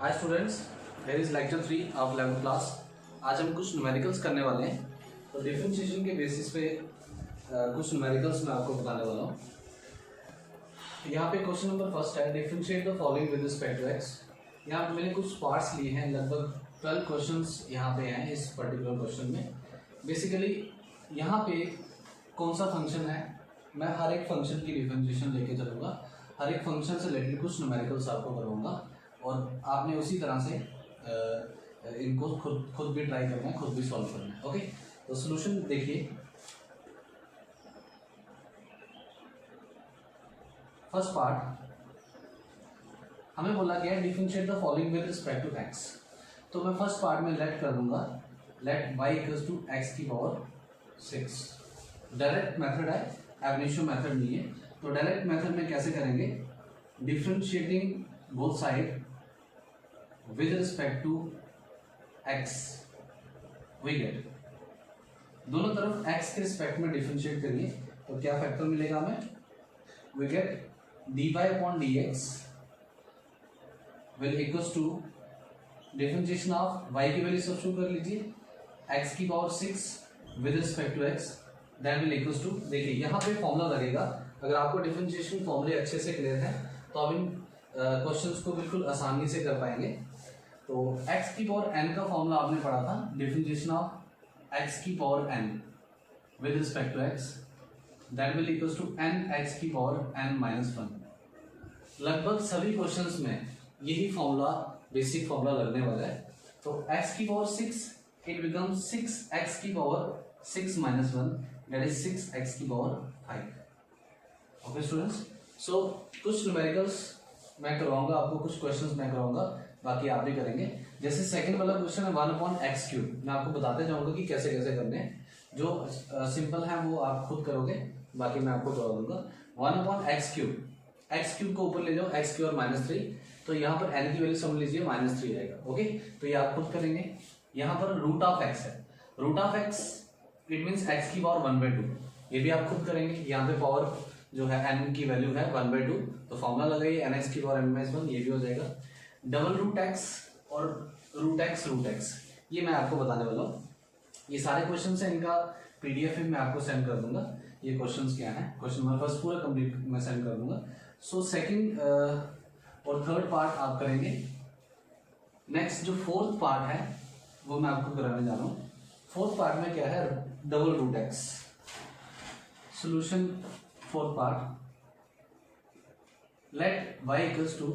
Hi students, there is lecture 3 of 11th class. आज हम कुछ न्यूमेरिकल्स करने वाले हैं। तो डिफरेंशिएशन के बेसिस पे कुछ न्यूमेरिकल्स मैं आपको बताने वाला हूँ। यहाँ पे क्वेश्चन नंबर फर्स्ट है, differentiate the following with respect to x. यहाँ पे मैंने कुछ पार्ट्स लिए हैं, लगभग 12 क्वेश्चंस यहाँ पे हैं इस पर्टिकुलर क्वेश्चन में। बेसिकली यहाँ पे कौन सा फंक्शन है, मैं हर एक फंक्शन की डिफरेंशिएशन लेके चलूँगा, हर एक फंक्शन से रिलेटेड कुछ न्यूमेरिकल्स आपको करवाऊंगा और आपने उसी तरह से इनको खुद भी ट्राई करना है, खुद भी सॉल्व करना है। ओके, तो सॉल्यूशन देखिए। फर्स्ट पार्ट हमें बोला गया है differentiate the following with respect to x. तो मैं फर्स्ट पार्ट में लेट कर दूंगा, let y equals to x की पावर 6। डायरेक्ट मेथड है, एब इनिशियो मेथड नहीं है। तो डायरेक्ट मेथड में कैसे करेंगे, differentiating both side with respect to x, we get दोनों तरफ x के रिस्पेक्ट में डिफरेंशिएट करिए तो क्या फैक्टर मिलेगा हमें, we get dy upon dx will equals to differentiation of y की वैल्यू सब्स्टिट्यूट कर लीजिए x की power 6 with respect to x, that will equals to, देखिए यहाँ पे फॉर्मूला लगेगा। अगर आपको डिफरेंशिएशन फॉर्मूले अच्छे से क्लियर है तो आप इन क्वेश्चंस को बिल्कुल आसानी से कर पाएंगे। तो x की पावर n का फॉर्मूला आपने पढ़ा था, डिफरेंशिएशन ऑफ x की power n with respect to x, that will equals to n x की पावर n माइनस 1। लगभग सभी क्वेश्चंस में यही फॉर्मूला, बेसिक फॉर्मूला लगने वाला है। तो x की पावर 6 इट बिकम्स 6x की power 6 minus 1, that is 6x की पावर 5। ओके स्टूडेंट्स, सो कुछ न्यूमेरिकल्स मैं करवाऊंगा आपको, कुछ क्वेश्चंस मैं करवाऊंगा, बाकी आप भी करेंगे। जैसे सेकंड वाला क्वेश्चन है 1 अपॉन एक्स क्यूब, मैं आपको बताते जाऊंगा कि कैसे कैसे करने हैं। जो सिंपल है वो आप खुद करोगे, बाकी मैं आपको करवा दूंगा। 1 अपॉन एक्स क्यूब को ऊपर ले जाओ, एक्स की और -3, तो यहाँ पर n की वैल्यू समझ लीजिए -3 रहेगा। ओके, तो ये आप खुद करेंगे। यहाँ पर रूट ऑफ एक्स है, root of x it means x की पावर 1/2, ये भी आप खुद करेंगे। यहाँ पे पावर जो है n की वैल्यू है 1/2, तो फॉर्मूला लगाइए nx की पावर n-1, ये भी हो जाएगा। डबल रूट एक्स और रूट एक्स, ये मैं आपको बताने वाला हूँ। ये सारे क्वेश्चन है, इनका पीडीएफ मैं आपको सेंड कर दूंगा। ये क्वेश्चंस क्या है, क्वेश्चन नंबर फर्स्ट पूरा कंप्लीट मैं सेंड कर दूंगा। सो सेकंड और थर्ड पार्ट आप करेंगे। नेक्स्ट जो फोर्थ पार्ट है वो मैं आपको कराने जा रहा हूँ। फोर्थ पार्ट में क्या है, double root x. Solution fourth part, let y equals to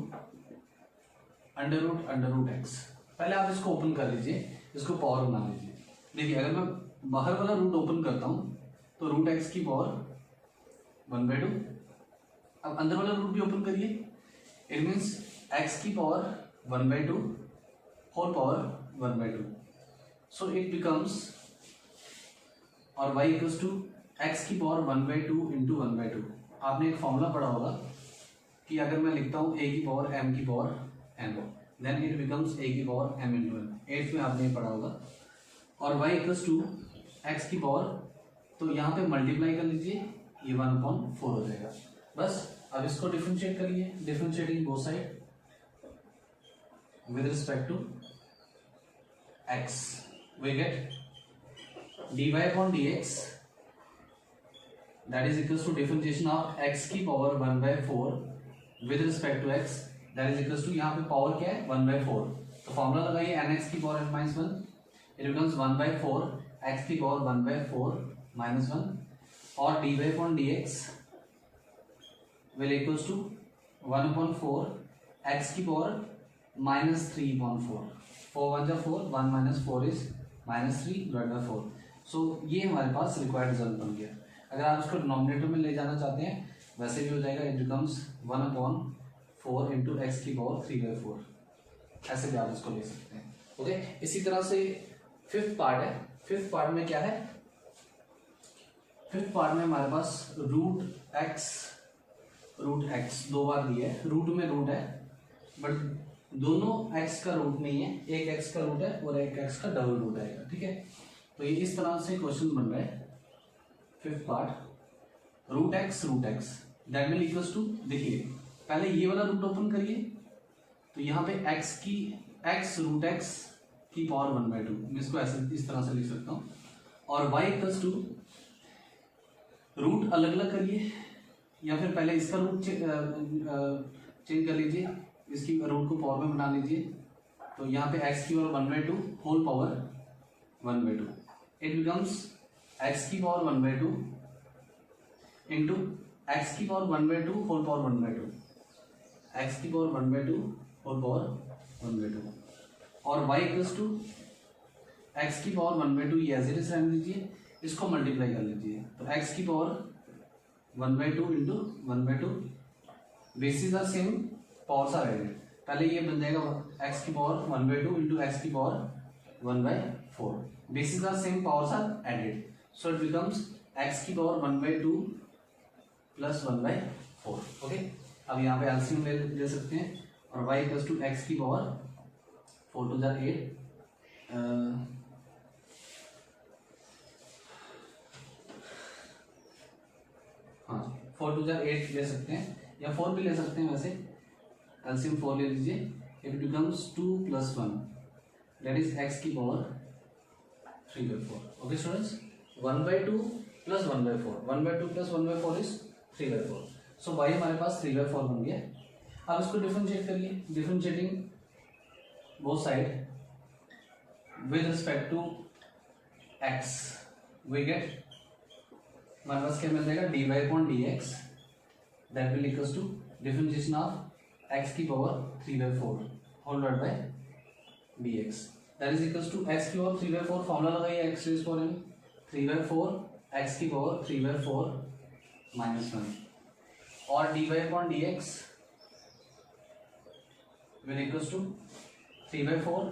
under root x. पहले आप इसको ओपन कर लीजिए, इसको पावर बना लीजिए। देखिए अगर मैं बाहर वाला रूट ओपन करता हूं तो रूट एक्स की पावर 1/2। अब अंदर वाला रूट भी ओपन करिए, इट मीन्स एक्स की power 1/2 whole power 1/2। So it becomes, और y इक्वल्स टू एक्स की पावर 1/2 इंटू 1/2। आपने एक फॉर्मूला पढ़ा होगा कि अगर मैं लिखता हूँ a की पावर m की power n, then it becomes a की power m into n। 8th में आपने पढ़ा होगा। और y इक्वल्स टू एक्स की पावर, तो यहाँ पे मल्टीप्लाई कर लीजिए, ये 1/4 हो जाएगा। बस अब इसको डिफरेंशिएट करिए, differentiating both side with respect to x, we get dy upon dx that is equals to differentiation of x की power 1/4 with respect to x, that is equals to, यहाँ पे पावर क्या है 1/4, तो फॉर्मूला लगाइए nx की power n-1, it becomes 1/4 x की power 1/4 -1, और dy upon dx will equals to 1/4 x की पावर -3/4, 4 1 जा 4, 1 minus 4 is -3 divided by 4। सो ये हमारे पास रिक्वायर्ड रिजल्ट बन गया। अगर आप इसको डिनोमिनेटर में ले जाना चाहते हैं वैसे भी हो जाएगा, इट बिकम्स 1/4 इंटू एक्स की पावर 3/4, ऐसे भी आप इसको ले सकते हैं। ओके, इसी तरह से फिफ्थ पार्ट है। फिफ्थ पार्ट में क्या है, फिफ्थ पार्ट में हमारे पास रूट एक्स 2 बार दिया है। रूट में रूट है बट दोनों x का रूट नहीं है, एक x का रूट है और एक x का डबल रूट आएगा। ठीक है, तो ये इस तरह से क्वेश्चन बन रहा है। Fifth part, root x that will equals to, देखिए पहले ये वाला रूट ओपन करिए तो यहाँ पे x रूट x की पावर 1/2, मैं इसको ऐसे इस तरह से लिख सकता हूँ। और y इक्वल्स टू रूट अलग अलग करिए, या फिर पहले इसका रूट चेंज कर लीजिए, इसकी रूट को पावर में बना लीजिए। तो यहाँ पे x की power 1/2 whole power 1/2, it becomes x की पावर 1/2 इंटू x की पावर 1/2 होल पावर 1/2, x की पावर 1/2 होल पावर 1/2, और y इक्वल्स टू x की पावर 1/2, ये एज इट इज रहने दीजिए, इसको मल्टीप्लाई कर लीजिए। तो x की power 1/2 into 1/2, basis are same, powers are added. पहले ये बन जाएगा x की पावर 1/2 इंटू x की power 1/4, basis are same, powers are added, so it becomes x की पावर 1/2 प्लस 1/4। ओके, अब यहाँ पे एलसीएम ले सकते हैं, और y इक्वल्स टू x की पावर 4 to 8, हाँ 4 to 8 ले सकते हैं, या 4 भी ले सकते हैं, वैसे एलसीएम 4 ले लीजिए। It becomes 2 + 1, that is x की power 3/4। Okay students, 1/2 plus 1/4, 1/2 plus 1/4 is 3/4। So y हमारे पास 3/4 बन गया। अब इसको डिफरेंशिएट करिए, differentiating both side with respect to x, we get, हमारे पास क्या मिल जाएगा, dy/dx, that will equals to differentiation of x की power 3/4 whole divide by dx, that is equals to x की पावर 3/4, फॉर्मूला लगाइए, x raise power n 3/4, x की power 3/4 -1, और dy/dx will equals to 3/4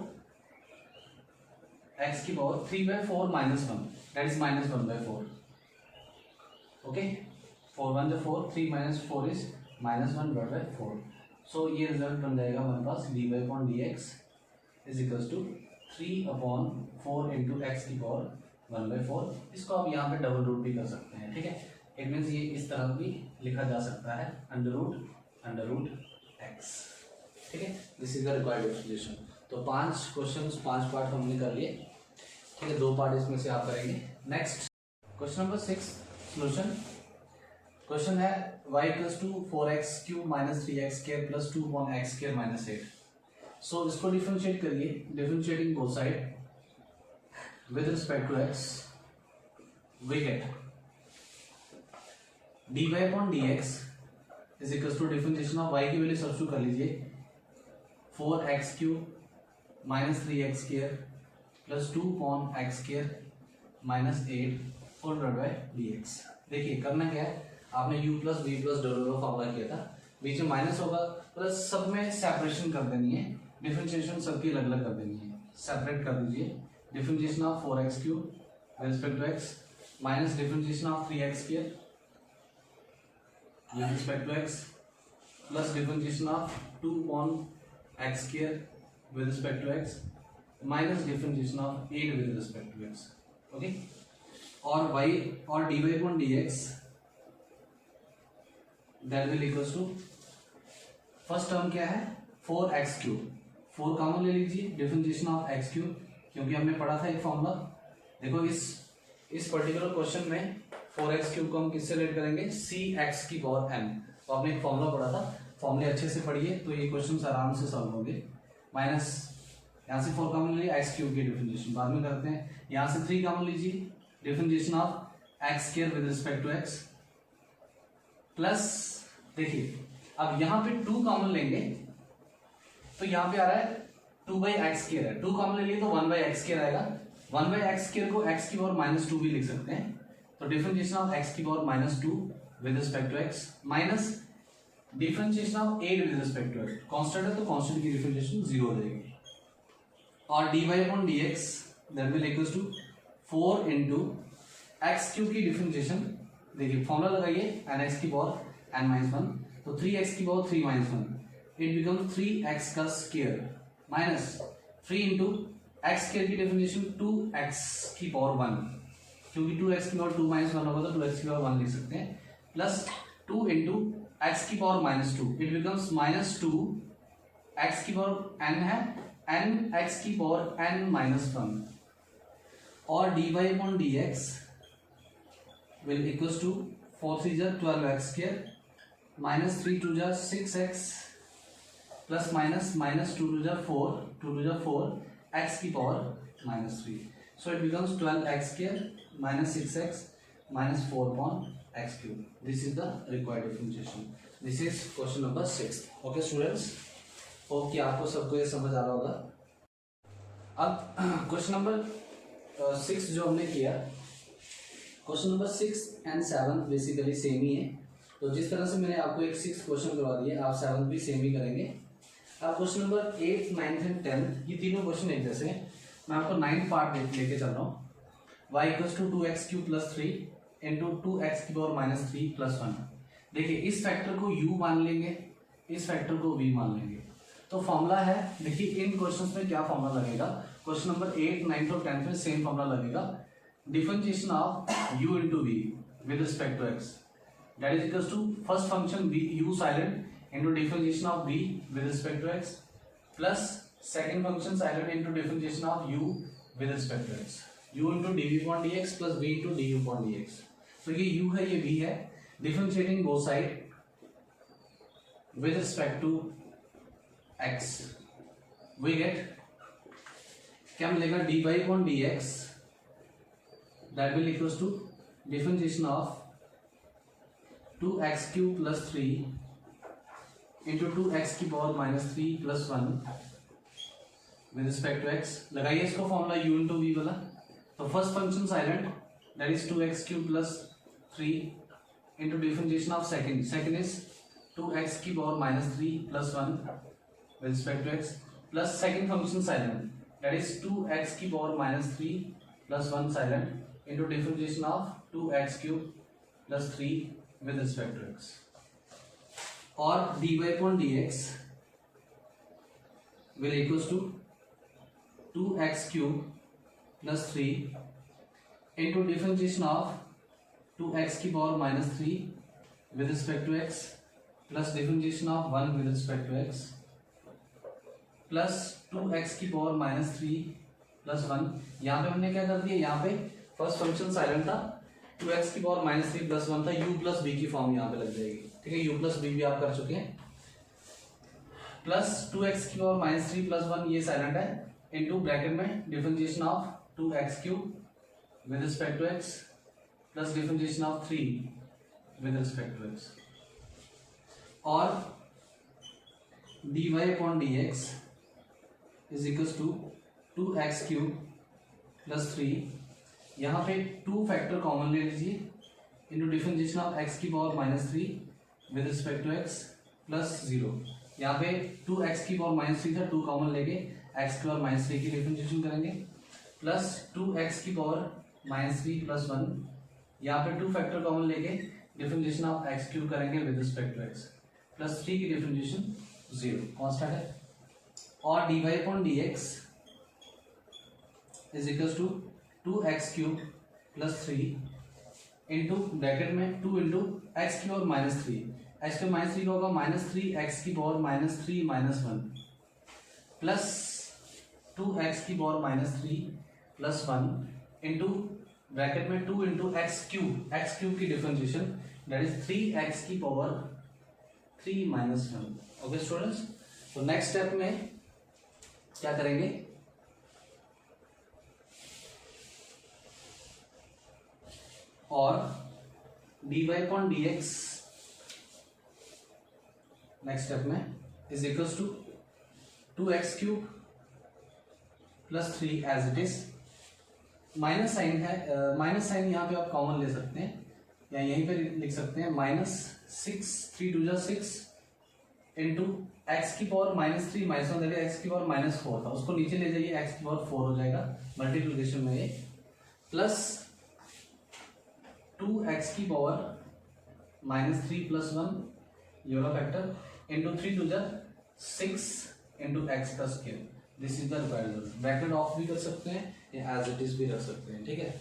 x की power 3/4 -1, that is -1/4। okay, 4 1 4, 3 - 4 is -1/4। so ये result बन जाएगा हमारे पास dy/dx is equals to 3/4 into x की पावर 1/4। इसको आप यहाँ पे डबल रूट भी कर सकते हैं, ठीक है। इट मीन्स ये इस तरह भी लिखा जा सकता है, अंडर रूट x, ठीक है। This is the required differentiation. तो 5 क्वेश्चंस 5 पार्ट हमने कर लिए, ठीक है, 2 पार्ट इसमें से आप करेंगे। Next question number 6 solution. Question है y equals to 4x³ - 3x² + 2x² - 8। So इसको डिफरेंशिएट करिए, differentiating both side with respect to x, we get dy/dx is equals to differentiation of y की वैल्यू सब्स्टिट्यूट कर लीजिए, 4x³ - 3x² + 2x² - 8 whole divide by dx। देखिए करना क्या है, आपने u + v + w फॉर्मूला किया था, बीच में माइनस होगा, प्लस सब में सेपरेशन कर देनी है, डिफरेंशिएशन सबकी अलग अलग कर देनी है, सेपरेट कर दीजिए। Differentiation of 4x³ with respect to x minus differentiation of 3x² with respect to x plus differentiation of 2x² with respect to x minus differentiation of 8 with respect to x, okay। और y और dy/dx that will equals to, first term क्या है, 4x³, 4 common ले लीजिए, differentiation of x³ क्योंकि हमने पढ़ा था एक फॉर्मूला। देखो इस पर्टिकुलर क्वेश्चन में 4x³ को हम किससे रिलेट करेंगे, cx की पावर n। तो आपने एक फॉर्मूला पढ़ा था, फॉर्मूले अच्छे से पढ़िए तो ये क्वेश्चन आराम से सॉल्व होंगे। माइनस यहाँ से 4 कॉमन लीजिए, x³ की डिफरेंशिएशन बाद में करते हैं। यहाँ से 3 कॉमन लीजिए, differentiation of x² with respect to x, plus देखिए अब यहाँ पे 2 कॉमन लेंगे तो यहाँ पे आ रहा है 2/x² है, 2 कॉमन ले लिए तो 1/x² आएगा। 1/x² को x की पावर -2 भी लिख सकते हैं, तो डिफरेंशिएशन ऑफ x की power -2 with respect to x minus differentiation of 8 with respect to x, constant है तो कांस्टेंट की डिफरेंशिएशन 0 हो जाएगी। और dy/dx that will equals to 4 into x³ की डिफरेंशिएशन, देखिए फॉर्मूला लगाइए, nx की पावर n-1, तो 3x की पावर 3-1, इट बिकम्स 3x का स्क्वायर माइनस 3 into x² की डिफरेंशिएशन 2x की पावर 1, क्योंकि 2x की पावर 2 - 1 होगा तो 2x की पावर 1 लिख सकते हैं, प्लस 2 into x की पावर -2, इट बिकम्स -2 x की पावर n है, n x की पावर n माइनस 1 और dy upon d x will equal to 4 3 जा 12x स्क्वायर माइनस 3 2 जा 6x प्लस माइनस माइनस 2 2 जा 4 2 2 जा 4 x की power minus 3. So it becomes 12x square minus 6x minus 4 upon x cube. This is the required differentiation. This is question number 6. Okay students, hope कि आपको सबको ये समझ आ रहा होगा. अब क्वेश्चन नंबर 6 जो हमने किया, question number 6 and 7 basically same ही है. तो जिस तरह से मैंने आपको एक 6 क्वेश्चन करवा दिए, आप 7 भी सेम ही करेंगे. अब क्वेश्चन नंबर 8 9 एंड 10 ये तीनों क्वेश्चन एक जैसे हैं. मैं आपको 9 पार्ट लेके चल रहा हूँ. y equals to 2x cube plus 3 into 2x की पावर माइनस 3 प्लस 1. देखिए इस फैक्टर को u मान लेंगे, इस फैक्टर को v मान लेंगे. तो फॉर्मूला है, देखिए इन क्वेश्चंस में क्या फॉर्मूला लगेगा. क्वेश्चन नंबर 8 9 और 10 में सेम फॉर्मूला लगेगा. Differentiation of u into v with respect to x that is equals to first function v u silent into differentiation of v with respect to x plus second function silent into differentiation of u with respect to x, u into dv upon dx plus v into du upon dx. तो ये u है, ये v है. differentiating both side with respect to x we get क्या मिलेगा, dy upon dx that will equals to differentiation of 2x cube plus 3 into 2x की power minus 3 plus 1 with respect to x. लगाइए इसको formula u into v वाला. तो first function silent that is 2x cube plus 3 into differentiation of second is 2x की power minus 3 plus 1 with respect to x plus second function silent that is 2x की power minus 3 plus 1 silent into differentiation of 2x cube plus 3 with respect to x. और dy upon dx will equals to 2x cube plus 3 into differentiation of 2x की power minus 3 with respect to x plus differentiation of 1 with respect to x plus 2x की power minus 3 plus 1. यहाँ पे हमने क्या कर दिया, यहाँ पे फर्स्ट फंक्शन साइलेंट था, 2x की पावर माइनस 3 plus 1 था, u plus b की फॉर्म यहाँ पे लग जाएगी. ठीक है, u plus b भी आप कर चुके हैं. प्लस 2x की पावर माइनस 3 plus 1 ये साइलेंट है इंटू ब्रैकेट में differentiation of 2x cube with respect to x plus differentiation of 3 with respect to x और dy upon dx is equals to 2x cube plus 3. यहाँ पे 2 factor common ले लीजिए into differentiation of x की power minus 3 with respect to x plus 0. यहाँ पे 2x की power minus 3 था, 2 कॉमन लेके x की पावर माइनस 3 की डिफरेंशिएशन करेंगे प्लस 2x की पावर माइनस 3 प्लस 1. यहाँ पे 2 फैक्टर कॉमन लेके डिफरेंशिएशन ऑफ x क्यूब करेंगे with respect to x plus 3 की डिफरेंशिएशन 0 कांस्टेंट है. और dy upon dx is equals to 2x cube plus 3 into bracket में 2 इंटू x की पावर माइनस 3, x की माइनस 3 का होगा माइनस 3 x की power minus 3 minus 1 plus 2x की power minus 3 plus 1 into bracket में 2 इंटू एक्स क्यूब की differentiation that is 3x की पावर 3 माइनस 1. ओके स्टूडेंट्स, तो नेक्स्ट स्टेप में क्या करेंगे, और dy upon dx next step में is equals to 2x cube plus 3 as it is. Minus sign है, माइनस साइन यहाँ पे आप कॉमन ले सकते हैं या यहीं पे लिख सकते हैं माइनस 6 3 2 6 इंटू एक्स की पावर माइनस 3 माइनस 1 एक्स की पावर माइनस 4 था, उसको नीचे ले जाइए एक्स की पावर 4 हो जाएगा मल्टीप्लिकेशन में ये, प्लस 2x की पावर माइनस 3 प्लस 1 ये वाला फैक्टर इंटू 3 2 6 इंटू एक्स का square. This is the required. Bracket of भी कर सकते हैं या एज इट इज भी रख सकते हैं. ठीक है,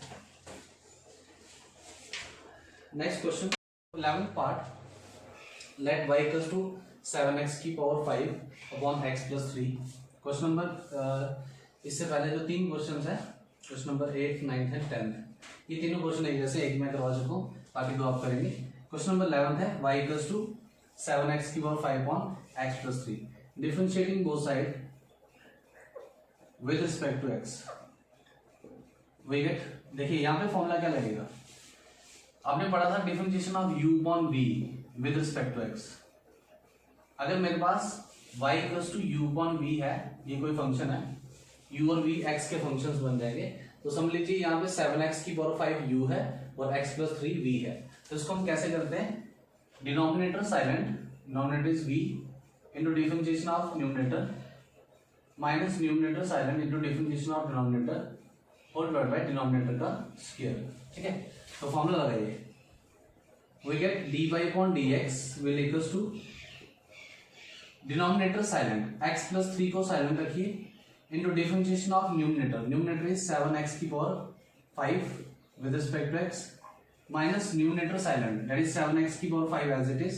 next question 11th part. Let y equals to 7x की power 5 upon x plus 3। Question number इससे पहले जो 3 क्वेश्चन है, क्वेश्चन नंबर 8, 9 है, 10, ये तीनों क्वेश्चन एक जैसे, एक मैं करवा चुका हूँ, बाकी दो आप करेंगे। क्वेश्चन नंबर 11 है y इक्वल्स टू 7x की power 5 upon x plus 3, differentiating both side with respect to x। We get, देखिए यहाँ पे फॉर्मूला क्या लगेगा, आपने पढ़ा था differentiation of u upon v with respect to x। अगर मेरे पास y equals to u upon v है, ये कोई फंक्शन है, u और v x के फंक्शंस बन जाएंगे, तो समझ लीजिए यहाँ पे 7x की पावर 5 u है और x प्लस 3 v है। तो इसको हम कैसे करते हैं, denominator silent, denominator is v into differentiation of numerator minus numerator silent into differentiation of denominator whole divide by denominator का स्क्वायर। ठीक है, तो फॉर्मूला लगाइए, we get dy upon dx will equals to denominator silent x plus 3 को silent रखिए into differentiation of numerator, numerator is 7x की power 5 with respect to x minus numerator silent that is 7x की power 5 as it is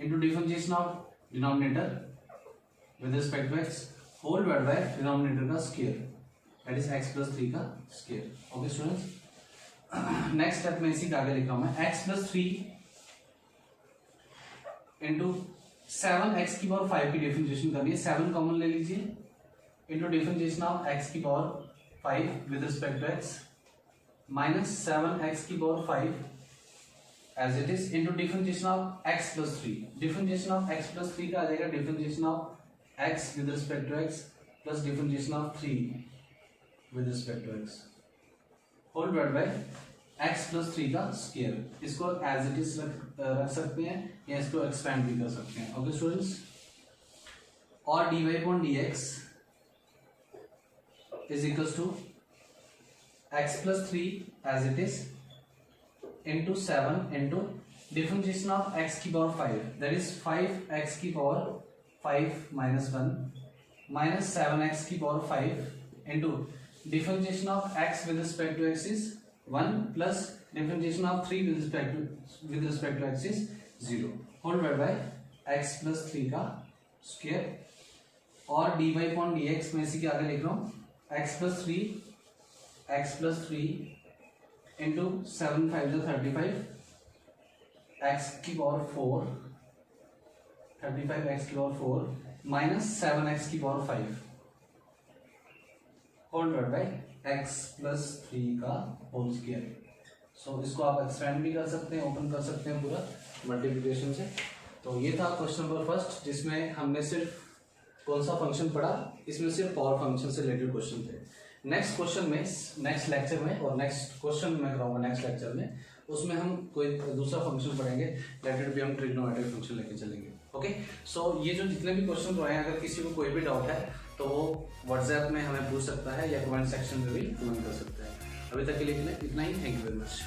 into differentiation of denominator with respect to x whole divide by denominator का square that is x plus 3 का square. Okay students, next step में इसी का आगे लिख रहा हूं मैं, x प्लस 3 इंटू 7x की पावर 5 की डिफरेंशिएशन करनी है, 7 कॉमन ले लीजिए इंटू डिफरेंशिएशन ऑफ x की power 5 with respect to x minus 7x की power 5 as it is into differentiation of x plus 3। Differentiation of x plus 3 का आ जाएगा differentiation of x with respect to x plus differentiation of 3 with respect to x whole divide by x plus 3 का square. इसको as it is रख सकते हैं या इसको एक्सपेंड भी कर सकते हैं। ओके स्टूडेंट्स, और dy upon dx is equals to x plus 3 as it is into 7 into differentiation of x की power 5 that is 5x की power 5 minus 1 minus 7x की power 5 into differentiation of x with respect to x is 1 plus differentiation of 3 with respect to x is 0 whole divided by x plus 3 का square और dy upon dx में इसी के आगे लिख रहा हूँ x plus 3 इंटू 7 5 जो 35 x की पावर 4 35 x की पावर 4 माइनस 7x की power 5 whole divide by x plus 3 का होल स्क्वायर। सो इसको आप एक्सपेंड भी कर सकते हैं, ओपन कर सकते हैं पूरा मल्टीप्लिकेशन से। तो ये था क्वेश्चन नंबर फर्स्ट, जिसमें हमने सिर्फ कौन सा फंक्शन पढ़ा, इसमें सिर्फ पावर फंक्शन से रिलेटेड क्वेश्चन थे। नेक्स्ट क्वेश्चन में, नेक्स्ट लेक्चर में और नेक्स्ट क्वेश्चन मैं कराऊंगा नेक्स्ट लेक्चर में, उसमें हम कोई दूसरा फंक्शन पढ़ेंगे, रिलेटेड भी हम ट्रिग्नोमेट्रिक फंक्शन लेके चलेंगे। ओके, सो ये जो जितने भी क्वेश्चन पढ़े हैं, अगर किसी को कोई भी डाउट है तो वो व्हाट्सएप में हमें पूछ सकता है या कमेंट सेक्शन में भी कमेंट कर सकता है। अभी तक के लिए इतना ही, थैंक यू वेरी मच।